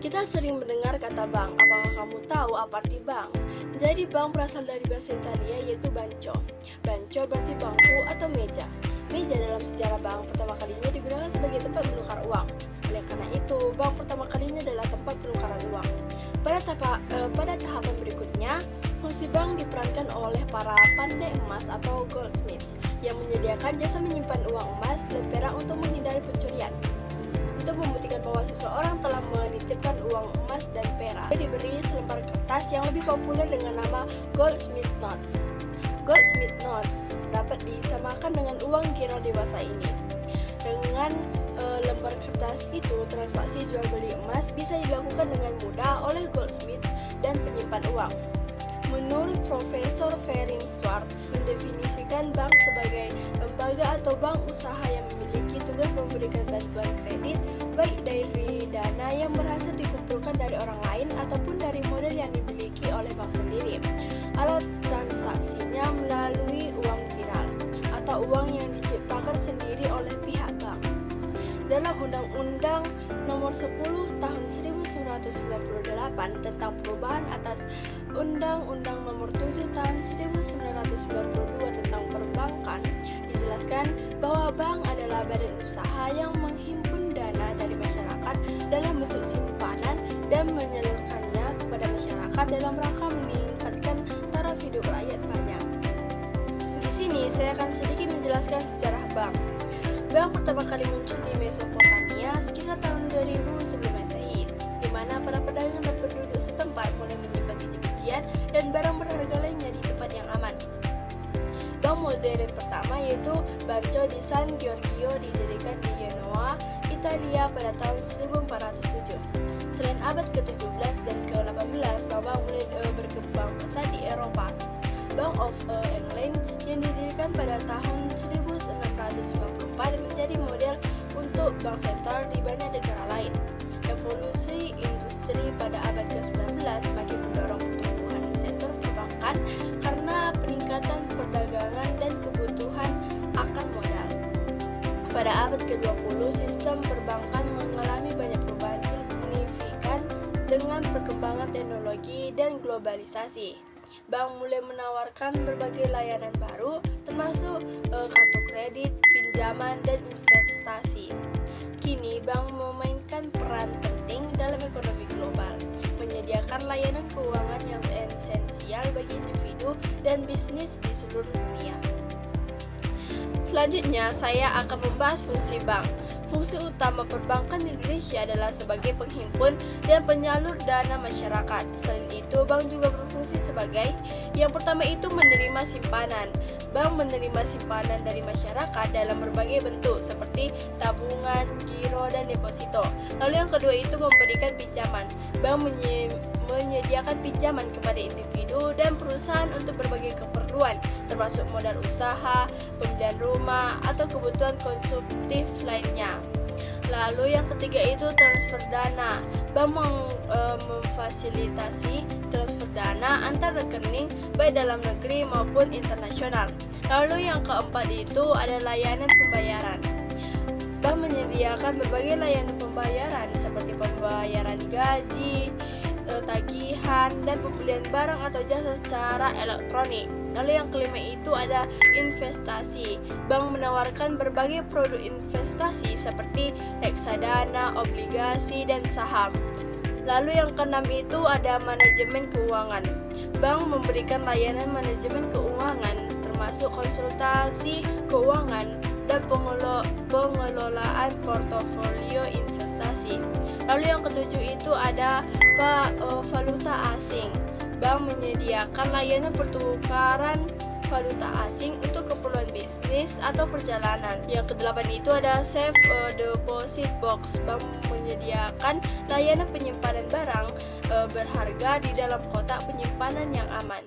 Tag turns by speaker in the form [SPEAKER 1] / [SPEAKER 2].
[SPEAKER 1] Kita sering mendengar kata bank. Apakah kamu tahu apa arti bank? Jadi bank berasal dari bahasa Italia yaitu banco. Banco berarti bangku atau meja. Meja dalam sejarah bank pertama kalinya digunakan sebagai tempat menukar uang. Oleh karena itu, bank pertama kalinya adalah tempat penukaran uang. Pada tahapan berikutnya, fungsi bank diperankan oleh para pandai emas atau goldsmiths yang menyediakan jasa menyimpan uang emas dan perak untuk menghindari pencurian. Untuk membuktikan bahwa seseorang telah menitipkan uang emas dan perak, dia diberi selembar kertas yang lebih populer dengan nama Goldsmith Notes. Goldsmith Notes dapat disamakan dengan uang giro dewasa ini. Dengan lembar kertas itu, transaksi jual beli emas bisa dilakukan dengan mudah oleh goldsmith dan penyimpan uang. Menurut Profesor Fearing Stuart, mendefinisikan bank sebagai lembaga atau bank usaha yang memiliki tugas memberikan bantuan kredit baik dari dana yang berhasil dikumpulkan dari orang lain ataupun dari modal yang dimiliki oleh bank sendiri. Alat transaksinya melalui uang viral atau uang yang diciptakan sendiri oleh pihak bank. Dalam Undang-Undang Nomor 10 Tahun 1998 tentang perubahan atas Undang-Undang Nomor 7 Tahun 1992 tentang perbankan, dijelaskan bahwa bank adalah badan usaha yang menghimpun dana dari masyarakat dalam bentuk simpanan dan menyalurkannya kepada masyarakat dalam rangka meningkatkan taraf hidup rakyat banyak. Di sini saya akan sedikit menjelaskan sejarah bank. Bank pertama kali muncul di Mesopotamia sekitar tahun 2000 sebelum Masehi, di mana para pedagang dan penduduk setempat mulai menyimpan biji-bijian dan barang berharga lainnya di tempat yang aman. Bank modern pertama yaitu Banco di San Giorgio didirikan di Genoa, Italia pada tahun 1407. Selain abad ke-17 dan ke-18, bank mulai berkembang pesat di Eropa. Bank of England yang didirikan pada tahun 1654 menjadi model untuk bank sentral di banyak negara lain. Evolusi industri pada abad ke-19 semakin mendorong pertumbuhan sektor perbankan karena peningkatan perdagangan dan kebutuhan akan modal. Pada abad ke-20, sistem perbankan mengalami banyak perubahan signifikan dengan perkembangan teknologi dan globalisasi. Bank mulai menawarkan berbagai layanan baru, termasuk kartu kredit, pinjaman, dan investasi. Kini, bank memainkan peran penting dalam ekonomi global, menyediakan layanan keuangan yang esensial bagi individu dan bisnis di seluruh dunia. Selanjutnya, saya akan membahas fungsi bank. Fungsi utama perbankan di Indonesia adalah sebagai penghimpun dan penyalur dana masyarakat. Selain itu, bank juga berfungsi sebagai yang pertama itu menerima simpanan. Bank menerima simpanan dari masyarakat dalam berbagai bentuk seperti tabungan, giro, dan deposito. Lalu yang kedua itu memberikan pinjaman. Bank menyediakan pinjaman kepada individu dan perusahaan untuk berbagai keperluan, termasuk modal usaha, pembelian rumah, atau kebutuhan konsumtif lainnya. Lalu yang ketiga itu transfer dana. Bank memfasilitasi transfer dana antar rekening baik dalam negeri maupun internasional. Lalu yang keempat itu ada layanan pembayaran. Bank menyediakan berbagai layanan pembayaran seperti pembayaran gaji, tagihan, dan pembelian barang atau jasa secara elektronik. Lalu yang kelima itu ada investasi. Bank menawarkan berbagai produk investasi seperti reksadana, obligasi, dan saham. Lalu yang keenam itu ada manajemen keuangan. Bank memberikan layanan manajemen keuangan termasuk konsultasi keuangan dan pengelolaan portofolio investasi. Lalu yang ketujuh itu ada valuta asing. Bank menyediakan layanan pertukaran valuta asing untuk keperluan bisnis atau perjalanan. Yang kedelapan itu ada safe deposit box. Bank menyediakan layanan penyimpanan barang berharga di dalam kotak penyimpanan yang aman.